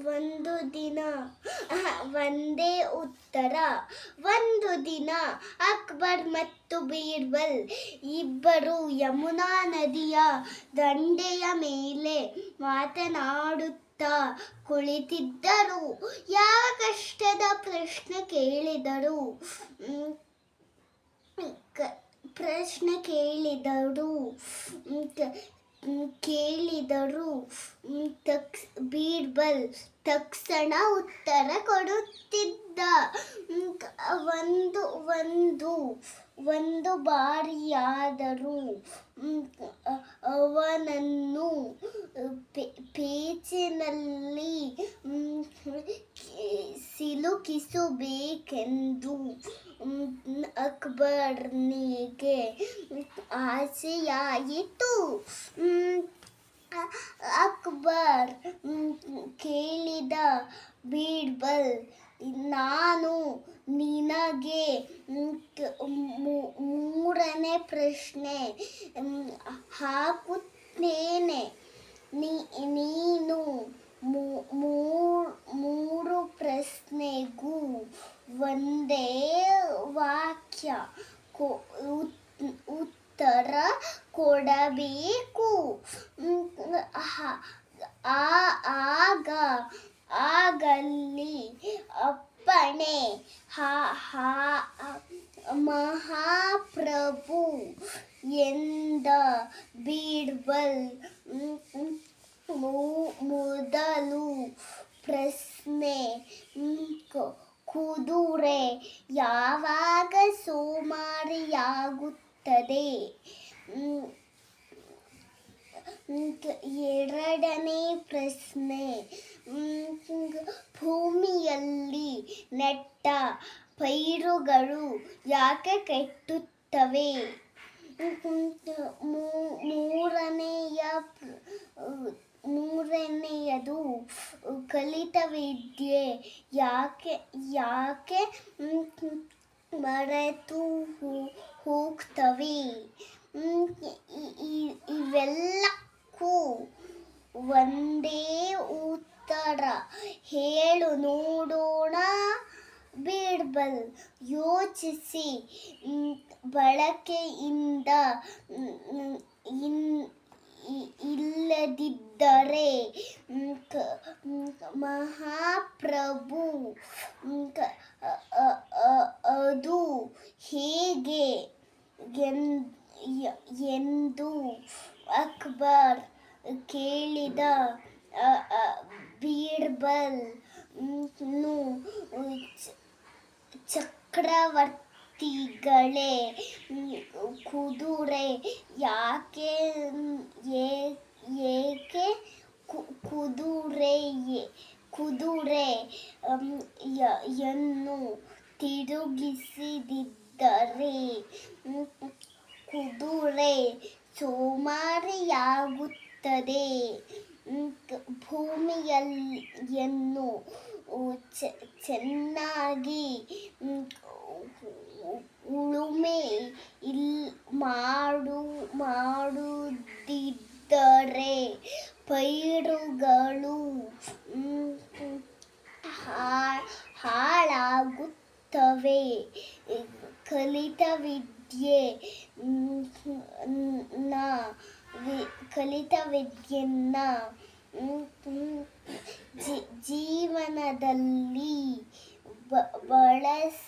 ಒಂದು ದಿನ ಒಂದೇ ಉತ್ತರ. ಒಂದು ದಿನ ಅಕ್ಬರ್ ಮತ್ತು ಬೀರ್ಬಲ್ ಇಬ್ಬರು ಯಮುನಾ ನದಿಯ ದಂಡೆಯ ಮೇಲೆ ಮಾತನಾಡುತ್ತಾ ಕುಳಿತಿದ್ದರು. ಯಾವ ಕಷ್ಟದ ಪ್ರಶ್ನೆ ಕೇಳಿದರು ಪ್ರಶ್ನೆ ಕೇಳಿದರು ಕೇಳಿದರು ಬೀರ್ಬಲ್ ತಕ್ಷಣ ಉತ್ತರ ಕೊಡುತ್ತಿದ್ದ. ಒಂದು ಒಂದು ಒಂದು ಬಾರಿಯಾದರೂ ಅವನನ್ನು ಪೇಚಿನಲ್ಲಿ ಸಿಲುಕಿಸಬೇಕೆಂದು ಅಕ್ಬರ್ನಿಗೆ ಆಸೆಯಾಯಿತು. ಅಕ್ಬರ್ ಕೇಳಿದ, ಬೀರ್ಬಲ್, ನಾನು ನಿನಗೆ ಮೂರನೇ ಪ್ರಶ್ನೆ ಹಾಕುತ್ತೇನೆ. ನೀನು ಮೂರು ಪ್ರಶ್ನೆಗೂ ಒಂದೇ ವಾಕ್ಯ ಉತ್ತರ ಕೊಡಬೇಕು. ಆಗಲಿ ಅಪ್ಪಣೆ ಮಹಾಪ್ರಭು ಎಂದ ಬೀರ್ಬಲ್. ಮೊದಲು ಪ್ರಶ್ನೆ, ಕುದುರೆ ಯಾವಾಗ ಸೋಮಾರಿಯಾಗುತ್ತದೆ? ಎರಡನೇ ಪ್ರಶ್ನೆ, ಭೂಮಿಯಲ್ಲಿ ನೆಟ್ಟ ಪೈರುಗಳು ಯಾಕೆ ಕೆಟ್ಟುತ್ತವೆ? ಮೂರನೆಯದು, ಕಲಿತ ವಿದ್ಯೆ ಯಾಕೆ ಮರೆತು ಹೋಗ್ತವೆ? ಇವೆಲ್ಲಕ್ಕೂ ಒಂದೇ ಉತ್ತರ ಹೇಳು ನೋಡೋಣ. ಬೀರ್ಬಲ್ ಯೋಚಿಸಿ, ಬಳಕೆಯಿಂದ ಇಲ್ಲದಿದ್ದರೆ ಮಹಾಪ್ರಭು ಅದು ಹೇಗೆ ಎಂದು ಅಕ್ಬರ್ ಕೇಳಿದ. ಬೀರ್ಬಲ್ ಚಕ್ರವರ್ತಿಗಳೇ, ಕುದುರೆ ಏಕೆ ಕುದುರೆಯನ್ನು ತಿರುಗಿಸದಿದ್ದರೆ ಕುದುರೆ ಸೋಮಾರಿಯಾಗುತ್ತದೆ. ಭೂಮಿಯನ್ನು ಚೆನ್ನಾಗಿ ಉಳುಮೆ ಮಾಡದಿದ್ದರೆ ಪೈರುಗಳು ಹಾಳಾಗುತ್ತವೆ. ಕಲಿತ ವಿದ್ಯೆಯನ್ನ ಜೀವನದಲ್ಲಿ ಬಳಸದಿದ್ದರೆ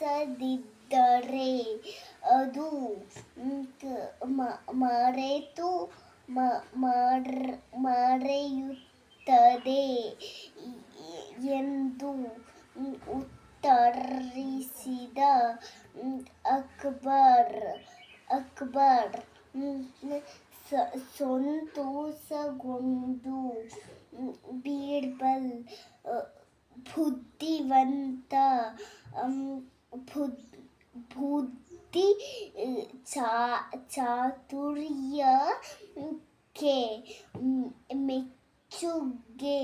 ಅದು ಮರೆಯುತ್ತದೆ ಎಂದು ಉತ್ತರಿಸಿದ. ಅಕ್ಬರ್ ಸಂತೋಷಗೊಂಡು ಬೀರ್ಬಲ್ ಬುದ್ಧಿವಂತ, ಬುದ್ಧಿ ಚಾತುರ್ಯಕ್ಕೆ ಮೆಚ್ಚುಗೆ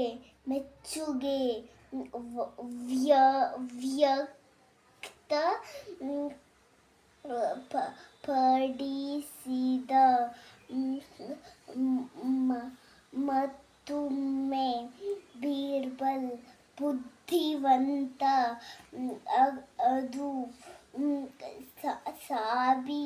ವ್ಯಕ್ತ ಪಡಿಸಿದ. ಮತ್ತೊಮ್ಮೆ ಬೀರ್ಬಲ್ ಕೇಬಲ್ ಬುದ್ಧಿವಂತ ಅದು ಸಾಬೀತಾಯಿತು